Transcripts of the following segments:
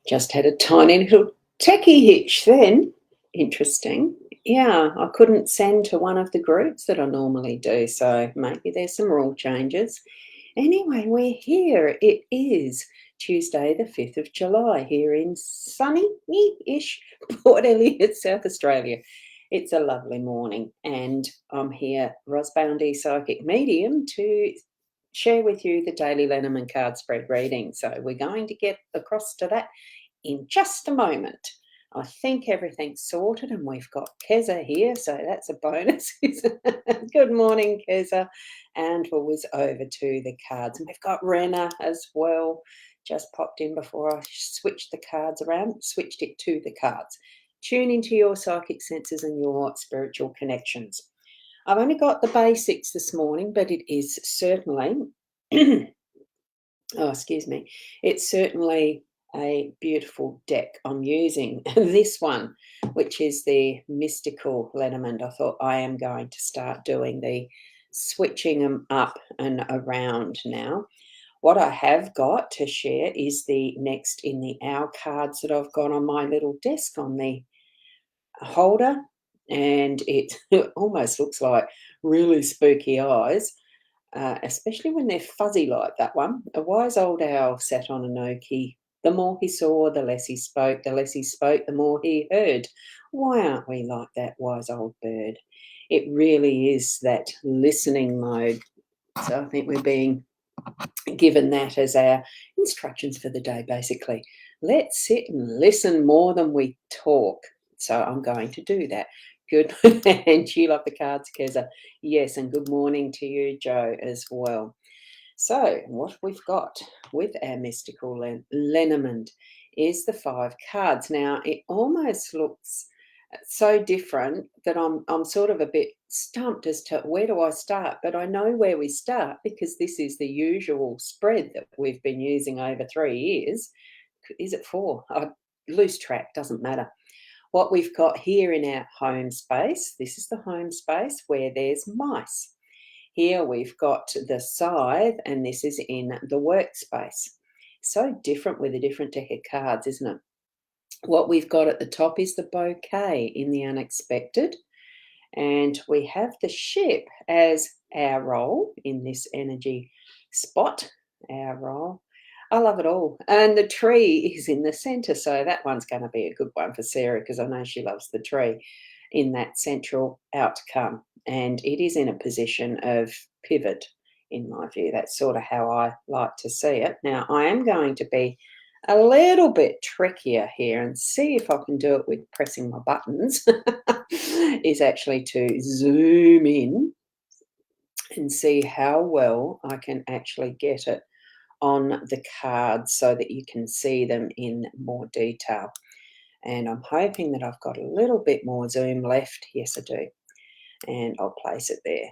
Just had a tiny little techie hitch then. Interesting. Yeah, I couldn't send to one of the groups that I normally do, so maybe there's some rule changes. Anyway, we're here. It is Tuesday, the 5th of July, here in sunny-ish Port Elliot, South Australia. It's a lovely morning, and I'm here, Ros Boundy Psychic Medium, to share with you the daily LENORMAND card spread reading. So we're going to get across to that in just a moment. I think everything's sorted and we've got Keza here, so that's a bonus. Good morning, Keza. And we'll whiz over to the cards. And we've got Rena as well. Just popped in before I switched the cards around, switched it to the cards. Tune into your psychic senses and your spiritual connections. I've only got the basics this morning, but it is certainly, it's certainly a beautiful deck. I'm using this one, which is the Mystical LENORMAND. I thought I am going to start doing the switching them up and around now. What I have got to share is the next in the hour cards that I've got on my little desk on the holder, and it almost looks like really spooky eyes, especially when they're fuzzy like that one. A wise old owl sat on an oakie. The more he saw, the less he spoke. The less he spoke, the more he heard. Why aren't we like that wise old bird? It really is that listening mode. So I think we're being given that as our instructions for the day, basically. Let's sit and listen more than we talk. So I'm going to do that. Good. And you love the cards, Keza. Yes, and good morning to you, Joe, as well. So what we've got with our Mystical LENORMAND is the 5 cards. Now, it almost looks so different that I'm sort of a bit stumped as to where do I start, but I know where we start because this is the usual spread that we've been using over 3 years. Is it 4? I lose track, doesn't matter. What we've got here in our home space, this is the home space where there's mice. Here we've got the scythe, and this is in the workspace. So different with the different deck of cards, isn't it? What we've got at the top is the bouquet in the unexpected. And we have the ship as our role in this energy spot, our role. I love it all. And the tree is in the centre, so that one's going to be a good one for Sarah because I know she loves the tree in that central outcome. And it is in a position of pivot, in my view. That's sort of how I like to see it. Now, I am going to be a little bit trickier here and see if I can do it with pressing my buttons, is actually to zoom in and see how well I can actually get it on the cards so that you can see them in more detail. And I'm hoping that I've got a little bit more zoom left. Yes, I do. And I'll place it there.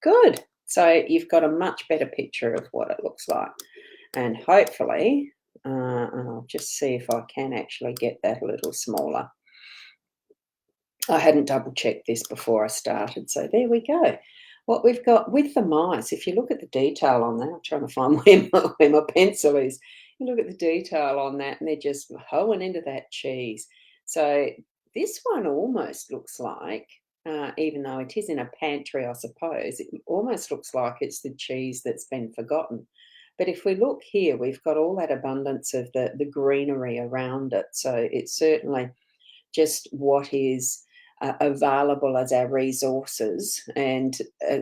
Good. So you've got a much better picture of what it looks like. And hopefully, and I'll just see if I can actually get that a little smaller. I hadn't double checked this before I started. So there we go. What we've got with the mice, if you look at the detail on that, I'm trying to find where my pencil is. You look at the detail on that and they're just hoeing into that cheese. So this one almost looks like, even though it is in a pantry, I suppose, it almost looks like it's the cheese that's been forgotten. But if we look here, we've got all that abundance of the greenery around it. So it's certainly just what is available as our resources. And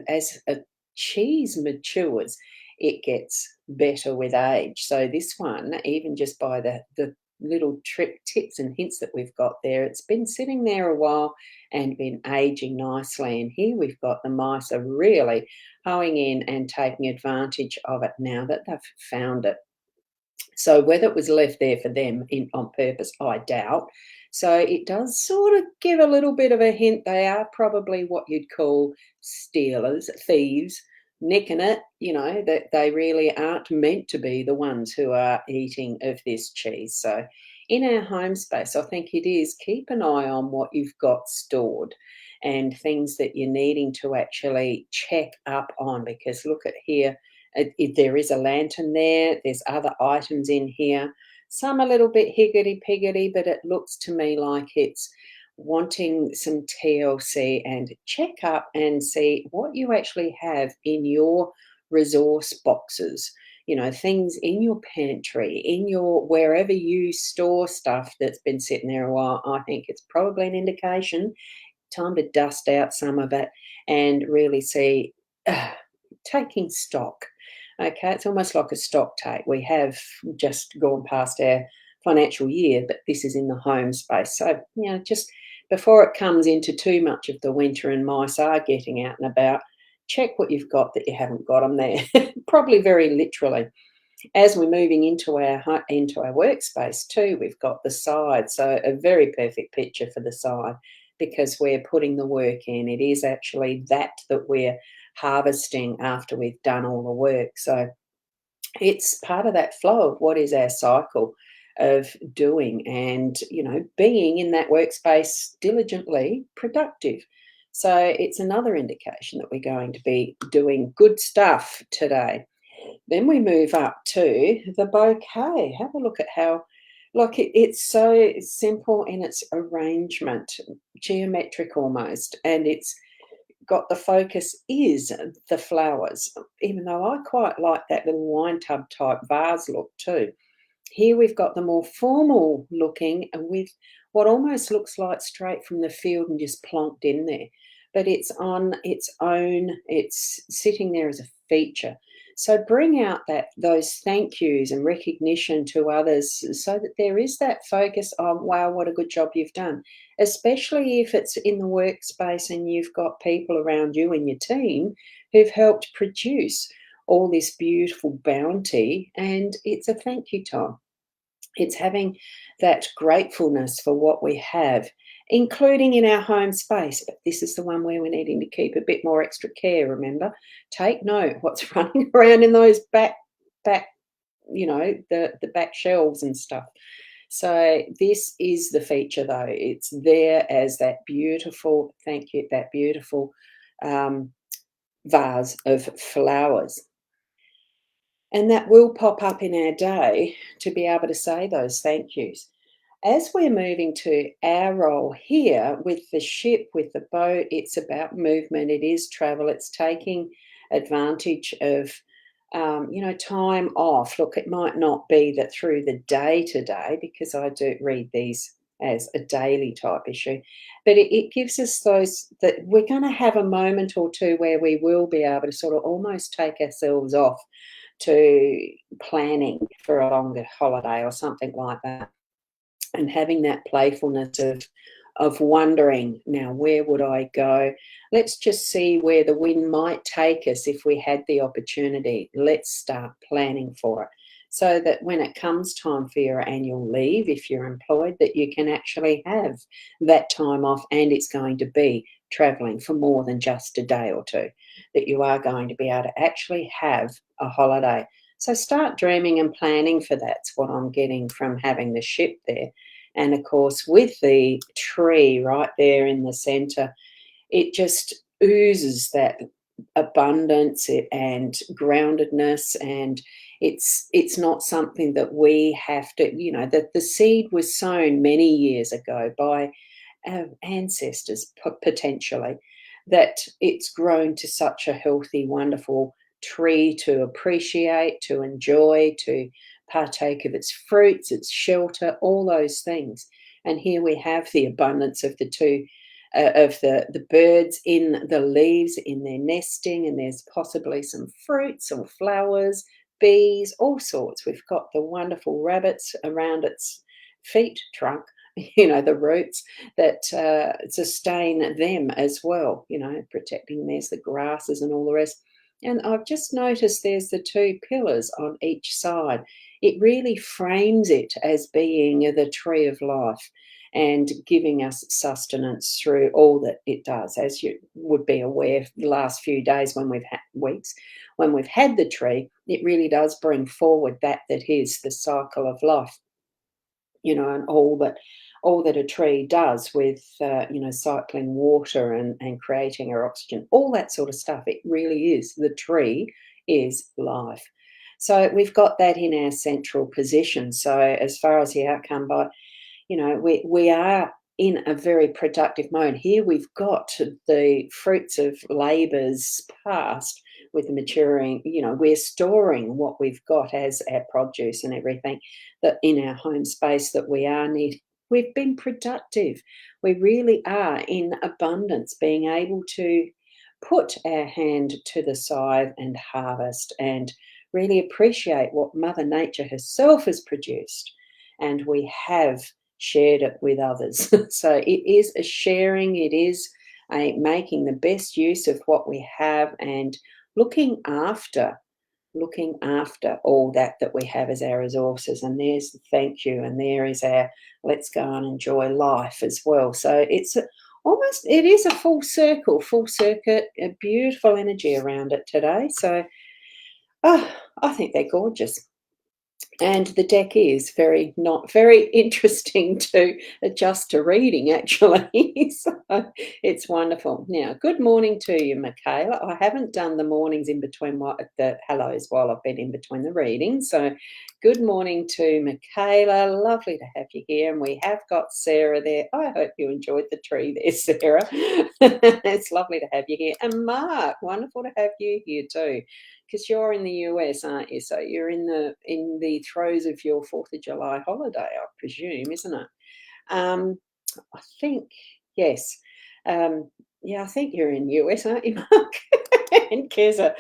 as a cheese matures, it gets better with age. So this one, even just by the little tips and hints that we've got there, it's been sitting there a while and been aging nicely. And here we've got the mice are really hoeing in and taking advantage of it now that they've found it. So whether it was left there for them on purpose, I doubt. So it does sort of give a little bit of a hint. They are probably what you'd call stealers, thieves, nicking it, that they really aren't meant to be the ones who are eating of this cheese. So in our home space, I think it is keep an eye on what you've got stored and things that you're needing to actually check up on, because look at here, there is a lantern there, there's other items in here, some a little bit higgity-piggity, but it looks to me like it's wanting some TLC, and check up and see what you actually have in your resource boxes. Things in your pantry, in your wherever you store stuff that's been sitting there a while. I think it's probably an indication time to dust out some of it and really see, uh, taking stock. Okay, it's almost like a stock take. We have just gone past our financial year, but this is in the home space. So, just before it comes into too much of the winter and mice are getting out and about, check what you've got that you haven't got them there. Probably very literally. As we're moving into our workspace too, we've got the side, so a very perfect picture for the side, because we're putting the work in. It is actually that we're harvesting after we've done all the work. So it's part of that flow of what is our cycle of doing and being in that workspace diligently productive. So it's another indication that we're going to be doing good stuff today. Then we move up to the bouquet. Have a look at how, like, it's so simple in its arrangement, geometric almost, and it's got the focus is the flowers, even though I quite like that little wine tub type vase look too. Here we've got the more formal looking and with what almost looks like straight from the field and just plonked in there. But it's on its own, it's sitting there as a feature. So bring out those thank yous and recognition to others so that there is that focus on, wow, what a good job you've done. Especially if it's in the workspace and you've got people around you and your team who've helped produce all this beautiful bounty, and it's a thank you time. It's having that gratefulness for what we have, including in our home space. But this is the one where we're needing to keep a bit more extra care, remember. Take note what's running around in those back, the back shelves and stuff. So this is the feature though. It's there as that beautiful, thank you, that beautiful vase of flowers. And that will pop up in our day to be able to say those thank yous. As we're moving to our role here with the ship, with the boat, it's about movement, it is travel, it's taking advantage of, time off. Look, it might not be that through the day today, because I do read these as a daily type issue, but it gives us those that we're going to have a moment or two where we will be able to sort of almost take ourselves off to planning for a longer holiday or something like that, and having that playfulness of wondering, now where would I go? Let's just see where the wind might take us if we had the opportunity. Let's start planning for it, so that when it comes time for your annual leave, if you're employed, that you can actually have that time off, and it's going to be traveling for more than just a day or two, that you are going to be able to actually have a holiday. So start dreaming and planning for that. That's what I'm getting from having the ship there. And of course, with the tree right there in the center, it just oozes that abundance and groundedness, and it's not something that we have to, that the seed was sown many years ago by our ancestors potentially, that it's grown to such a healthy, wonderful tree to appreciate, to enjoy, to partake of its fruits, its shelter, all those things. And here we have the abundance of the two, of the birds in the leaves in their nesting, and there's possibly some fruits or flowers, bees, all sorts. We've got the wonderful rabbits around its feet trunk, the roots that sustain them as well, protecting. There's the grasses and all the rest. And I've just noticed there's the two pillars on each side. It really frames it as being the tree of life. and giving us sustenance through all that it does. As you would be aware, the last few days when we've had weeks, when we've had the tree, it really does bring forward that is the cycle of life, and all that a tree does with cycling water and creating our oxygen, all that sort of stuff. It really is, the tree is life. So we've got that in our central position. So as far as the outcome, we are in a very productive mode. Here we've got the fruits of labours past with the maturing, we're storing what we've got as our produce and everything that in our home space that we are needing. We've been productive. We really are in abundance, being able to put our hand to the scythe and harvest and really appreciate what Mother Nature herself has produced. And we have shared it with others. So it is a sharing, it is a making the best use of what we have and looking after all that we have as our resources. And there's the thank you, and there is our let's go and enjoy life as well. So it's it is a full circuit, a beautiful energy around it today. So I think they're gorgeous. And the deck is not very interesting to adjust to reading, actually. So it's wonderful. Now, good morning to you, Michaela. I haven't done the mornings in between the hellos while I've been in between the readings. So good morning to Michaela. Lovely to have you here. And we have got Sarah there. I hope you enjoyed the tree there, Sarah. It's lovely to have you here. And Mark, wonderful to have you here too. Because you're in the US, aren't you? So you're in the throes of your 4th of July holiday, I presume, isn't it? I think, yes. Yeah, I think you're in US, aren't you, Mark? And Keza,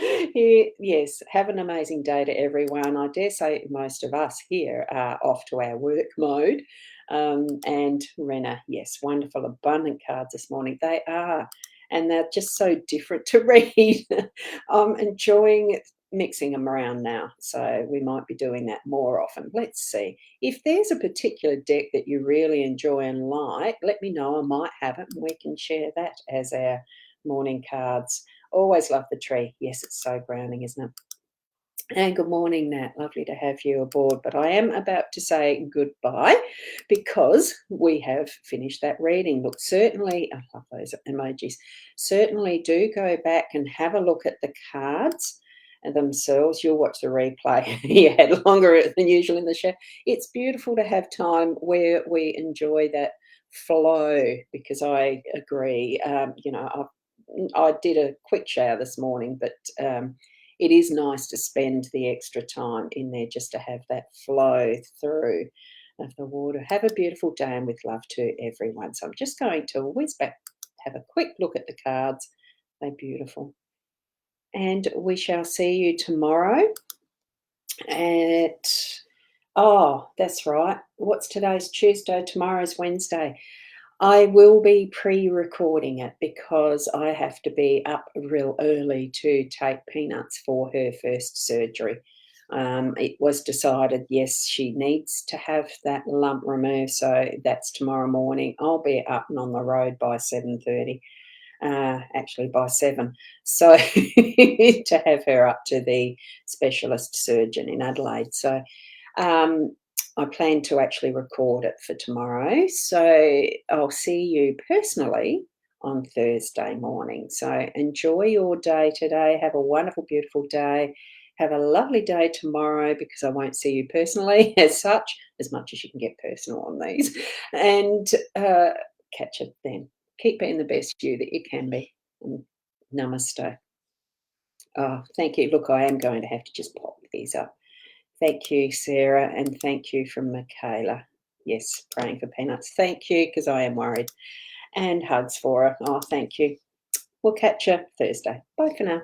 yes, have an amazing day to everyone. I dare say most of us here are off to our work mode. And Rena, yes, wonderful, abundant cards this morning. They are. And they're just so different to read. I'm enjoying mixing them around now, so we might be doing that more often. Let's see. If there's a particular deck that you really enjoy and like, let me know. I might have it, and we can share that as our morning cards. Always love the tree. Yes, it's so grounding, isn't it? And good morning, Nat. Lovely to have you aboard. But I am about to say goodbye because we have finished that reading. Look, certainly, I love those emojis. Certainly do go back and have a look at the cards themselves. You'll watch the replay. You had longer than usual in the show. It's beautiful to have time where we enjoy that flow, because I agree. I did a quick shower this morning, but it is nice to spend the extra time in there just to have that flow through of the water. Have a beautiful day, and with love to everyone. So I'm just going to whiz back, have a quick look at the cards. They're beautiful. And we shall see you tomorrow that's right. What's today's Tuesday? Tomorrow's Wednesday. I will be pre-recording it because I have to be up real early to take Peanuts for her first surgery. It was decided, yes, she needs to have that lump removed, so that's tomorrow morning. I'll be up and on the road by 7:30, actually by 7, so to have her up to the specialist surgeon in Adelaide. So I plan to actually record it for tomorrow. So I'll see you personally on Thursday morning. So enjoy your day today. Have a wonderful, beautiful day. Have a lovely day tomorrow, because I won't see you personally as much as you can get personal on these. And catch it then. Keep being the best you that you can be. And namaste. Oh, thank you. Look, I am going to have to just pop these up. Thank you, Sarah, and thank you from Michaela. Yes, praying for Peanuts. Thank you, because I am worried. And hugs for her. Oh, thank you. We'll catch you Thursday. Bye for now.